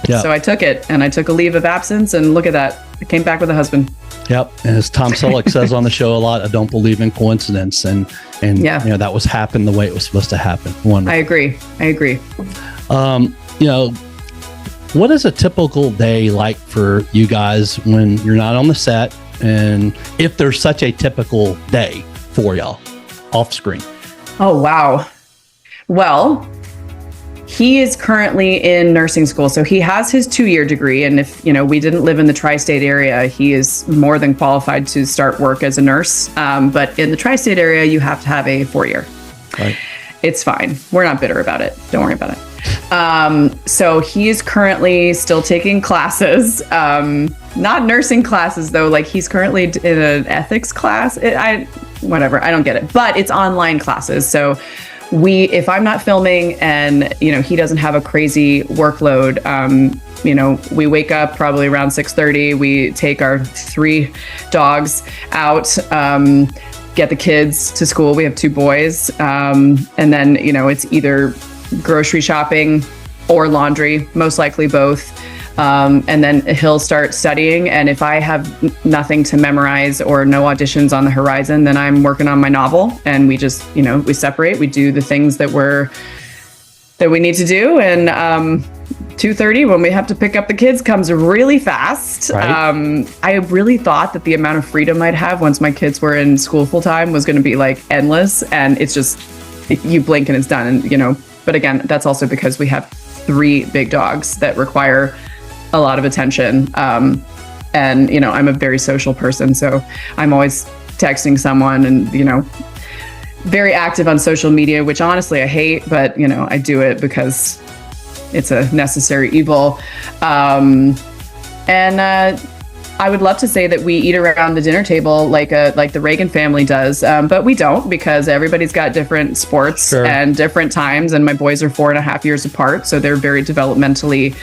Yeah. So I took it, and I took a leave of absence, and look at that. I came back with a husband. Yep. And as Tom Selleck says on the show a lot, I don't believe in coincidence. And that was happen the way it was supposed to happen. Wonderful. I agree. What is a typical day like for you guys when you're not on the set, and if there's such a typical day for y'all off screen? Oh, wow. Well, he is currently in nursing school. So he has his 2-year degree. And if, we didn't live in the tri-state area, he is more than qualified to start work as a nurse. But in the tri-state area, you have to have a 4-year. Right. It's fine. We're not bitter about it. Don't worry about it. So he is currently still taking classes, not nursing classes though. Like he's currently in an ethics class. Whatever. I don't get it, but it's online classes. So if I'm not filming and, he doesn't have a crazy workload, we wake up probably around 6:30. We take our 3 dogs out, get the kids to school. We have 2 boys. And then, it's either grocery shopping or laundry, most likely both. And then he'll start studying. And if I have nothing to memorize or no auditions on the horizon, then I'm working on my novel, and we just, we separate, we do the things that we need to do. And 2:30 when we have to pick up the kids comes really fast. Right. I really thought that the amount of freedom I'd have once my kids were in school full time was going to be like endless. And it's just, you blink and it's done. And, but again, that's also because we have 3 big dogs that require a lot of attention. And, I'm a very social person, so I'm always texting someone and, very active on social media, which honestly I hate, but, I do it because it's a necessary evil. I would love to say that we eat around the dinner table like the Reagan family does, but we don't, because everybody's got different sports and different times. And my boys are 4.5 years apart, so they're very developmentally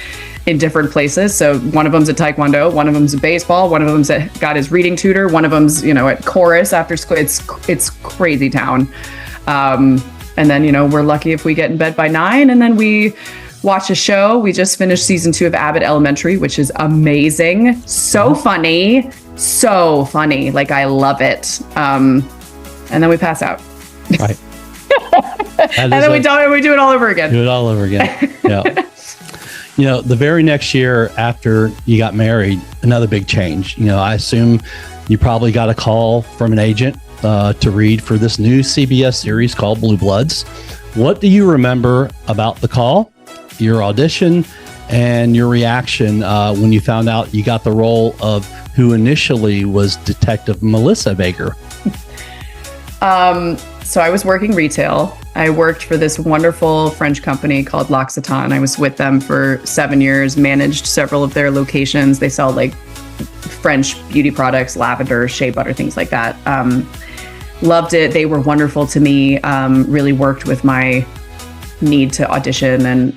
in different places. So one of them's at Taekwondo, one of them's at baseball, one of them's got his reading tutor, one of them's at chorus after school. It's crazy town. And then we're lucky if we get in bed by 9, and then we watch a show. We just finished season 2 of Abbott Elementary, which is amazing. So funny. Like, I love it. And then we pass out. Right. And then we do it all over again. Do it all over again. Yeah. The very next year after you got married, another big change. I assume you probably got a call from an agent to read for this new CBS series called Blue Bloods. What do you remember about the call, your audition, and your reaction when you found out you got the role of who initially was Detective Melissa Baker? So I was working retail. I worked for this wonderful French company called L'Occitane. I was with them for 7 years, managed several of their locations. They sell like French beauty products, lavender, shea butter, things like that. Loved it. They were wonderful to me. Really worked with my need to audition, and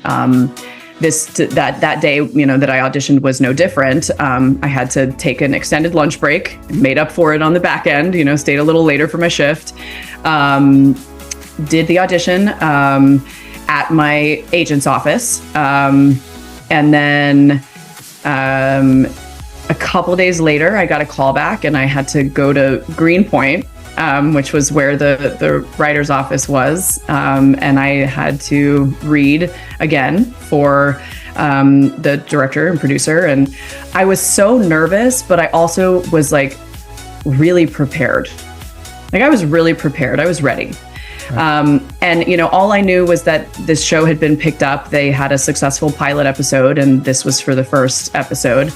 that day that I auditioned was no different. I had to take an extended lunch break, made up for it on the back end, stayed a little later for my shift, did the audition at my agent's office, and then a couple days later I got a call back, and I had to go to Greenpoint, which was where the writer's office was. And I had to read again for the director and producer. And I was so nervous, but I also was like really prepared. I was really prepared. I was ready. Right. And all I knew was that this show had been picked up. They had a successful pilot episode, and this was for the first episode.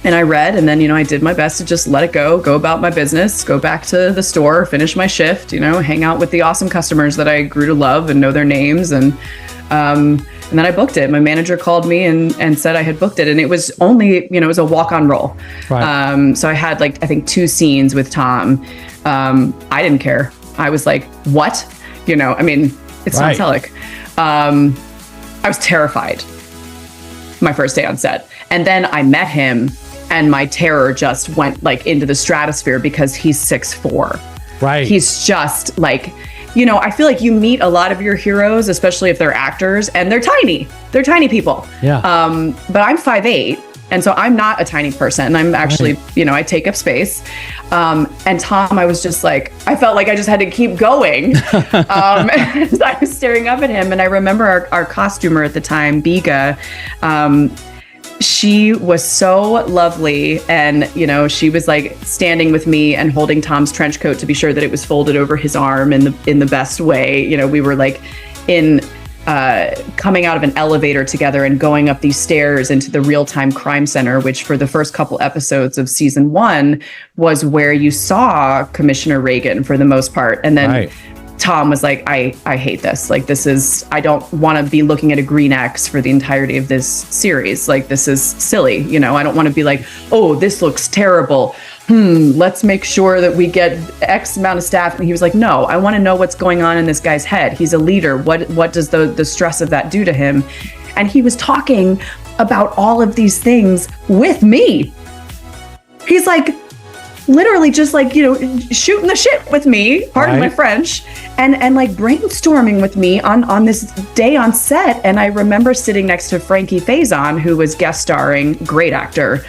And I read, and then, I did my best to just let it go about my business, go back to the store, finish my shift, hang out with the awesome customers that I grew to love and know their names. And then I booked it. My manager called me and said I had booked it. And it was only, it was a walk-on role. Right. So I had I think 2 scenes with Tom. I didn't care. I was like, what? It's Tom Selleck. I was terrified my first day on set. And then I met him and my terror just went into the stratosphere because he's 6'4". Right. He's just I feel like you meet a lot of your heroes, especially if they're actors, and they're tiny. They're tiny people. Yeah. But I'm 5'8", and so I'm not a tiny person. I'm actually, I take up space. And Tom, I was just I felt like I just had to keep going. As I was staring up at him. And I remember our costumer at the time, Biga, she was so lovely. And, she was standing with me and holding Tom's trench coat to be sure that it was folded over his arm in the best way. We were coming out of an elevator together and going up these stairs into the real-time crime center, which for the first couple episodes of season 1 was where you saw Commissioner Reagan for the most part. And then Tom was like, I hate this. I don't want to be looking at a green X for the entirety of this series. This is silly. I don't want to be oh, this looks terrible. Let's make sure that we get X amount of staff. And he was like, no, I want to know what's going on in this guy's head. He's a leader. What does the stress of that do to him? And he was talking about all of these things with me. He's literally just shooting the shit with me, pardon my French, and brainstorming with me on this day on set. And I remember sitting next to Frankie Faison, who was guest starring, great actor.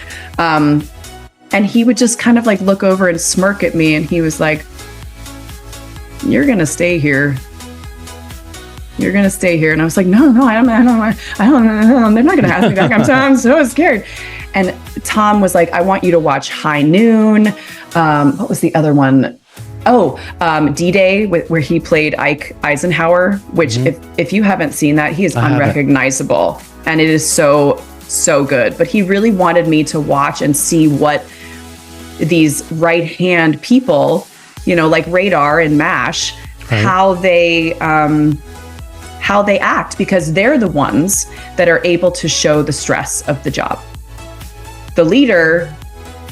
And he would just kind of look over and smirk at me. And he was like, you're going to stay here. You're going to stay here. And I was like, no, I don't, they're not going to ask me back. I'm so scared. And Tom was like, I want you to watch High Noon. What was the other one? D-Day, where he played Ike Eisenhower, which if you haven't seen that, he is unrecognizable. And it is so good. But he really wanted me to watch and see what these right-hand people, like Radar and MASH, how they act, because they're the ones that are able to show the stress of the job. The leader,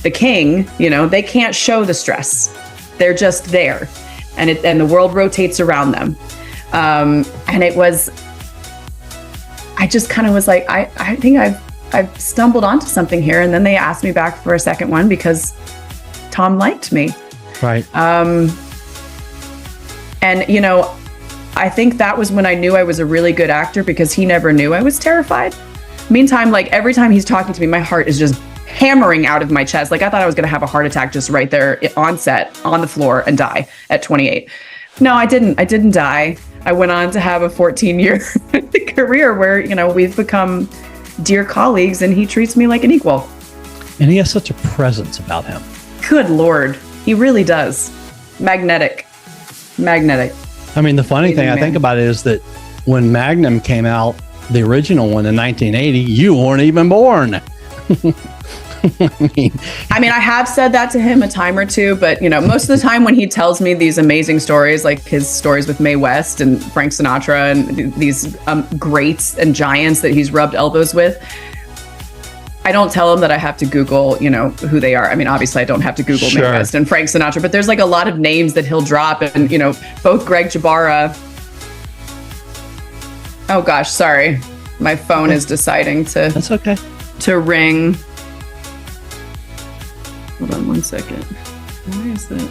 the king, they can't show the stress. They're just there, and the world rotates around them. And it was, I just kind of was like, I think I've stumbled onto something here. And then they asked me back for a second one because Tom liked me. Right. And, I think that was when I knew I was a really good actor, because he never knew I was terrified. Meantime, every time he's talking to me, my heart is just hammering out of my chest. I thought I was going to have a heart attack just right there on set, on the floor, and die at 28. No, I didn't. I didn't die. I went on to have a 14-year career where, we've become dear colleagues, and he treats me like an equal. And he has such a presence about him. Good Lord. He really does. Magnetic. I mean, the funny thing I think about it is that when Magnum came out, the original one in 1980, you weren't even born. I mean, I have said that to him a time or two, but most of the time when he tells me these amazing stories, like his stories with Mae West and Frank Sinatra and these greats and giants that he's rubbed elbows with, I don't tell him that I have to Google, who they are. I mean, obviously I don't have to Google Mae West and Frank Sinatra, but there's a lot of names that he'll drop, and both Greg Jabara. Oh gosh, sorry. My phone is deciding to. That's okay. To ring. Hold on 1 second. Why is that?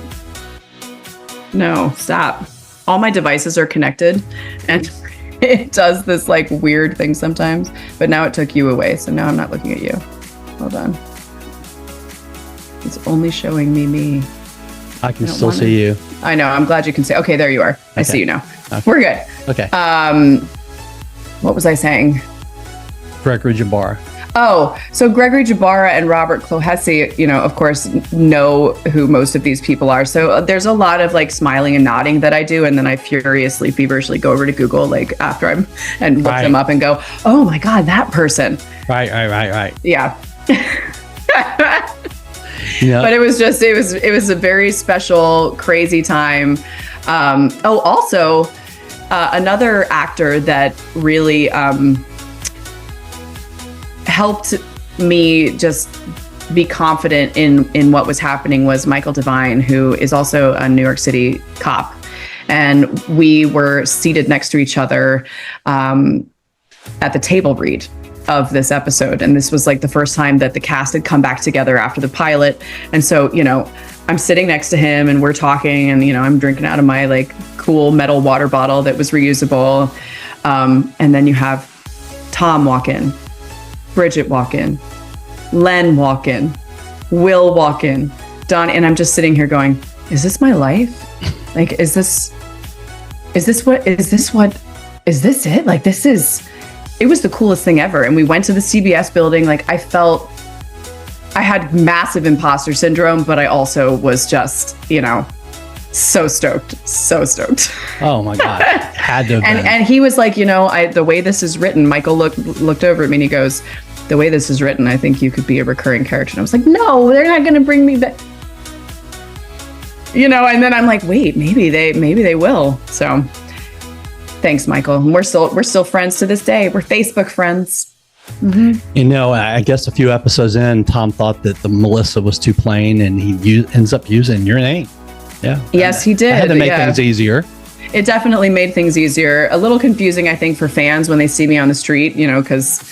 No, stop. All my devices are connected, and it does this weird thing sometimes. But now it took you away, so now I'm not looking at you. Hold on. It's only showing me. I can still see you. I know. I'm glad you can see. Okay, there you are. Okay. I see you now. Okay. We're good. Okay. What was I saying? Gregory Jabara. Oh, so Gregory Jabara and Robert Clohessy, of course, know who most of these people are. So there's a lot of smiling and nodding that I do. And then I furiously, feverishly go over to Google after and look them up and go, oh my God, that person. Right. Yeah. Yeah. But it was a very special, crazy time. Also, another actor that really helped me just be confident in what was happening was Michael Devine, who is also a New York City cop. And we were seated next to each other at the table read of this episode. And this was like the first time that the cast had come back together after the pilot. And so, I'm sitting next to him and we're talking and, I'm drinking out of my like cool metal water bottle that was reusable. And then you have Tom walk in, Bridget walk in, Len walk in, Will walk in, Don. And I'm just sitting here going, is this my life? Like, is this it? Like, it was the coolest thing ever. And we went to the CBS building. Like, I felt I had massive imposter syndrome, but I also was just, so stoked. Oh my God. Had to have been. And he was like, the way this is written, Michael looked over at me and he goes, the way this is written, I think you could be a recurring character. And I was like, no, they're not going to bring me back. And then I'm like, wait, maybe they will. So thanks, Michael. And we're still friends to this day. We're Facebook friends. Mm-hmm. I guess a few episodes in, Tom thought that the Melissa was too plain and he ends up using your name. Yeah. Yes, he did. I had to make things easier. It definitely made things easier. A little confusing, I think, for fans when they see me on the street, because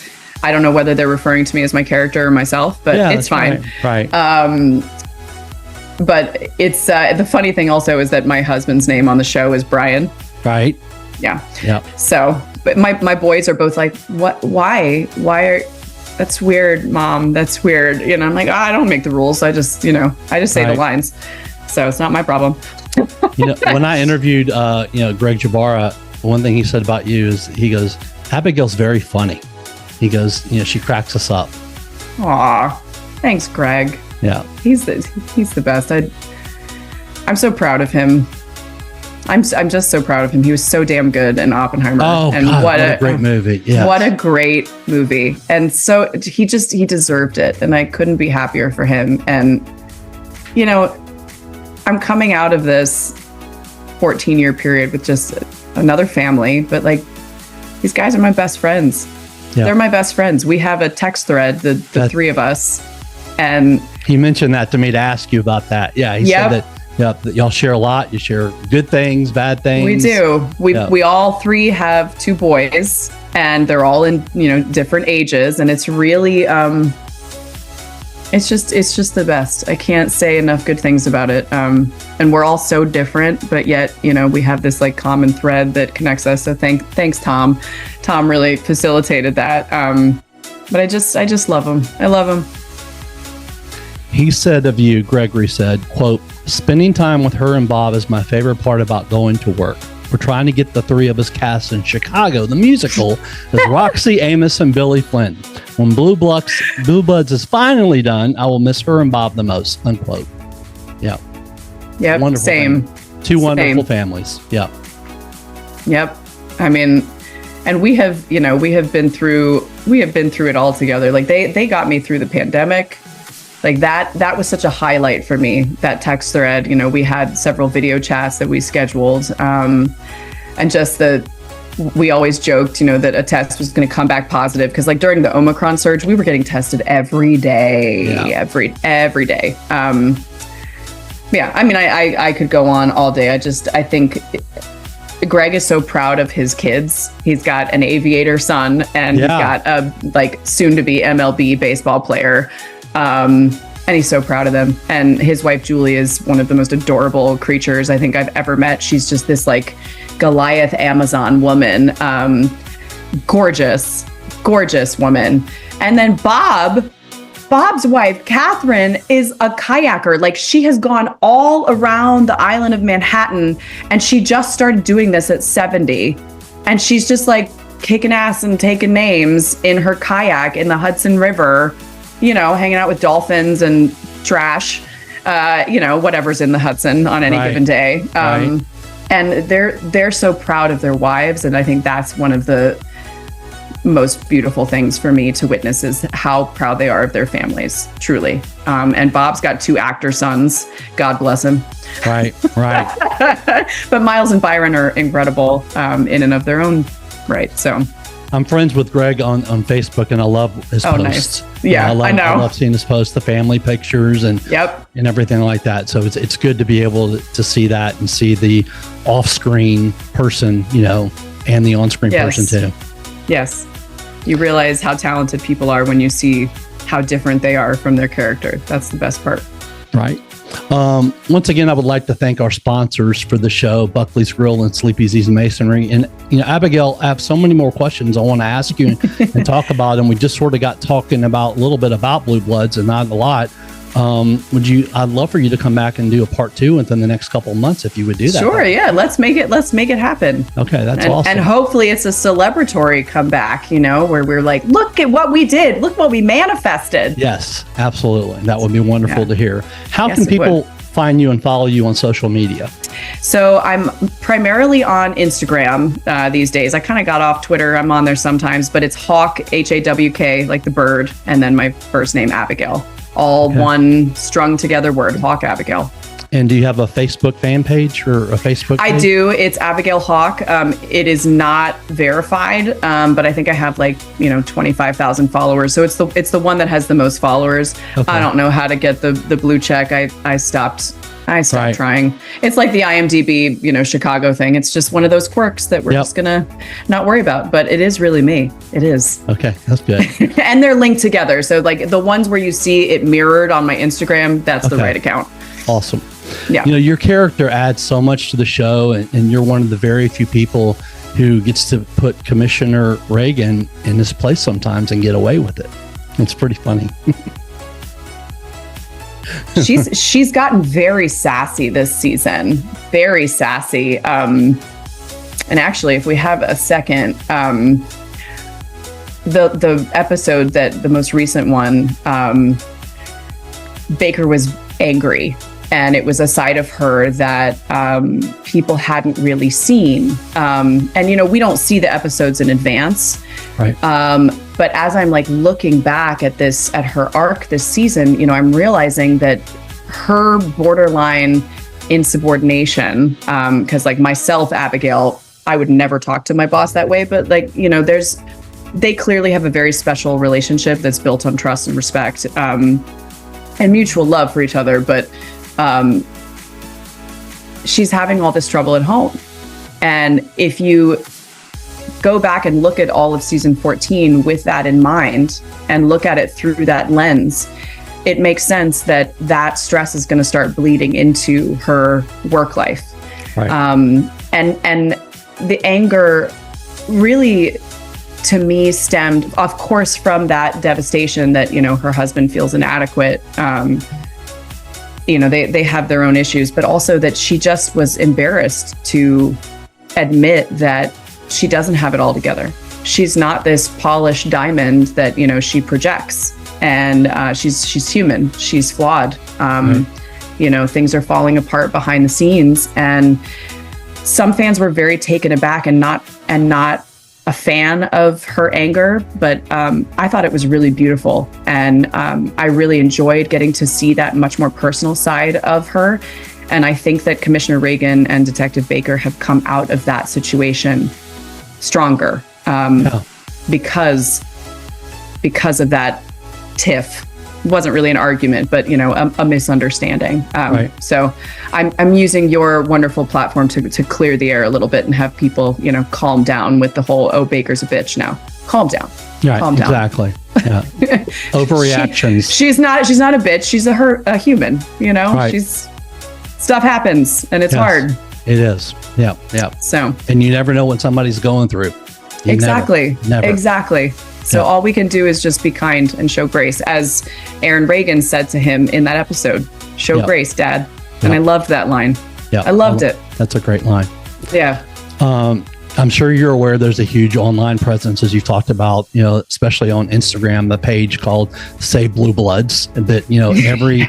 I don't know whether they're referring to me as my character or myself, but it's fine. Right. But it's the funny thing also is that my husband's name on the show is Brian. Right. Yeah. Yeah. So, but my boys are both like, what? Why are? That's weird, Mom. That's weird. I'm like, I don't make the rules. I just say the lines. So it's not my problem. When I interviewed, Greg Jabara, one thing he said about you is he goes, Abigail's very funny. He goes, she cracks us up. Aw, thanks, Greg. Yeah. He's the best. I'm so proud of him. I'm just so proud of him. He was so damn good in Oppenheimer. Oh, and God, what a great movie. Yeah. What a great movie. And so he deserved it. And I couldn't be happier for him. And, I'm coming out of this 14-year period with just another family, but like, these guys are my best friends. Yeah. They're my best friends. We have a text thread, the three of us. And he mentioned that to me to ask you about that. Yeah. He said that y'all share a lot. You share good things, bad things. We do. We all three have two boys and they're all in, different ages. And it's really, it's just the best. I can't say enough good things about it. And we're all so different, but yet, we have this like common thread that connects us. So thanks, Tom. Tom really facilitated that. But I just love him. I love him. He said of you, Gregory said, quote, spending time with her and Bob is my favorite part about going to work. We're trying to get the three of us cast in Chicago, the musical, as Roxy, Amos, and Billy Flynn. When Blue Bloods is finally done, I will miss her and Bob the most, unquote. Yeah. Yep. Wonderful Same. Family. Two wonderful families. Yeah. Yep. I mean, and we have been through it all together. Like they got me through the pandemic. Like that was such a highlight for me, that text thread. We had several video chats that we scheduled. And just we always joked, that a test was going to come back positive. Cause like during the Omicron surge, we were getting tested every day, every day. Yeah. I mean, I could go on all day. I think Greg is so proud of his kids. He's got an aviator son and he's got a soon to be MLB baseball player. And he's so proud of them. And his wife, Julie, is one of the most adorable creatures I think I've ever met. She's just this Goliath Amazon woman. Gorgeous woman. And then Bob's wife, Catherine, is a kayaker. Like she has gone all around the island of Manhattan and she just started doing this at 70. And she's just kicking ass and taking names in her kayak in the Hudson River, hanging out with dolphins and trash, whatever's in the Hudson on any given day. And they're so proud of their wives. And I think that's one of the most beautiful things for me to witness is how proud they are of their families, truly. And Bob's got 2 actor sons. God bless him. Right. But Miles and Byron are incredible in and of their own right. So I'm friends with Greg on Facebook, and I love his posts. Nice. Yeah, I know. I love seeing his posts, the family pictures and everything like that. So it's good to be able to see that and see the off-screen person, and the on-screen person too. Yes. You realize how talented people are when you see how different they are from their character. That's the best part. Right. Once again, I would like to thank our sponsors for the show, Buckley's Grill and Sleepy Z's Masonry. And, Abigail, I have so many more questions I want to ask you and talk about. And we just sort of got talking about a little bit about Blue Bloods and not a lot. I'd love for you to come back and do a part 2 within the next couple of months if you would do that. Sure. Yeah. Let's make it happen. Okay. That's awesome. And hopefully it's a celebratory comeback, where we're like, look at what we did. Look what we manifested. Yes, absolutely. That would be wonderful to hear. How can people find you and follow you on social media? So I'm primarily on Instagram these days. I kind of got off Twitter. I'm on there sometimes, but it's Hawk, Hawk, like the bird, and then my first name, Abigail. All one strung together word, Hawk Abigail. And do you have a Facebook fan page or a Facebook page? I do. It's Abigail Hawk. It is not verified, but I think I have 25,000 followers. So it's the one that has the most followers. Okay. I don't know how to get the blue check. I stopped trying. It's like the IMDb, Chicago thing. It's just one of those quirks that we're just gonna not worry about. But it is really me. It is. Okay, that's good. And they're linked together. So the ones where you see it mirrored on my Instagram, that's the right account. Awesome. Yeah. Your character adds so much to the show, and you're one of the very few people who gets to put Commissioner Reagan in his place sometimes and get away with it. It's pretty funny. She's gotten very sassy this season. Very sassy. And actually, if we have a second, the episode the most recent one, Baker was angry. And it was a side of her that people hadn't really seen. And, we don't see the episodes in advance. Right. But as I'm looking back at her arc this season, I'm realizing that her borderline insubordination, because myself, Abigail, I would never talk to my boss that way. But they clearly have a very special relationship that's built on trust and respect and mutual love for each other. But she's having all this trouble at home. And if you go back and look at all of season 14 with that in mind and look at it through that lens, it makes sense that stress is going to start bleeding into her work life. Right. And the anger really, to me, stemmed, of course, from that devastation that, her husband feels inadequate. They have their own issues, but also that she just was embarrassed to admit that she doesn't have it all together. She's not this polished diamond that, she projects, and she's human. She's flawed. Things are falling apart behind the scenes, and some fans were very taken aback and not a fan of her anger, but I thought it was really beautiful. And I really enjoyed getting to see that much more personal side of her. And I think that Commissioner Reagan and Detective Baker have come out of that situation stronger because of that tiff. It wasn't really an argument, but a misunderstanding. Right. So I'm using your wonderful platform to clear the air a little bit and have people calm down with the whole Baker's a bitch now. Calm down. Right. Calm down. Exactly. Yeah. Overreactions. She's not a bitch. She's a human. Right. Stuff happens and it's hard. It is. Yeah. So. And you never know what somebody's going through. Exactly. Never. Exactly. So all we can do is just be kind and show grace, as Aaron Reagan said to him in that episode. Show grace, Dad. And I loved that line. Yeah, I loved it. That's a great line. Yeah. I'm sure you're aware there's a huge online presence, as you've talked about, especially on Instagram, the page called Say Blue Bloods, that, every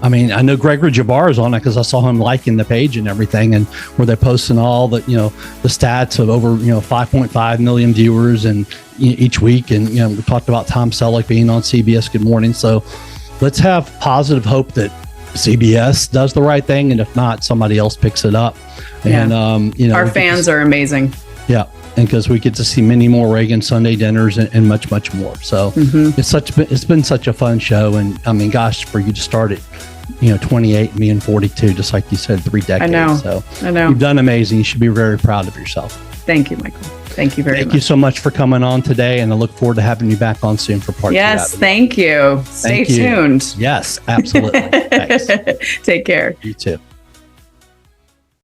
I mean, I know Gregory Jabbar is on it because I saw him liking the page and everything, and where they're posting all the, the stats of over, 5.5 million viewers and each week. And, we talked about Tom Selleck being on CBS Good Morning. So let's have positive hope that CBS does the right thing. And if not, somebody else picks it up. Yeah. And, our fans are amazing. Yeah. And because we get to see many more Reagan Sunday dinners and much, much more. So it's been such a fun show. And I mean, gosh, for you to start it, 28, me and 42, just like you said, 3 decades. I know. You've done amazing. You should be very proud of yourself. Thank you, Michael. Thank you very much. Thank you so much for coming on today. And I look forward to having you back on soon for part 2. Yes, thank you. Stay tuned. Yes, absolutely. Thanks. Take care. You too.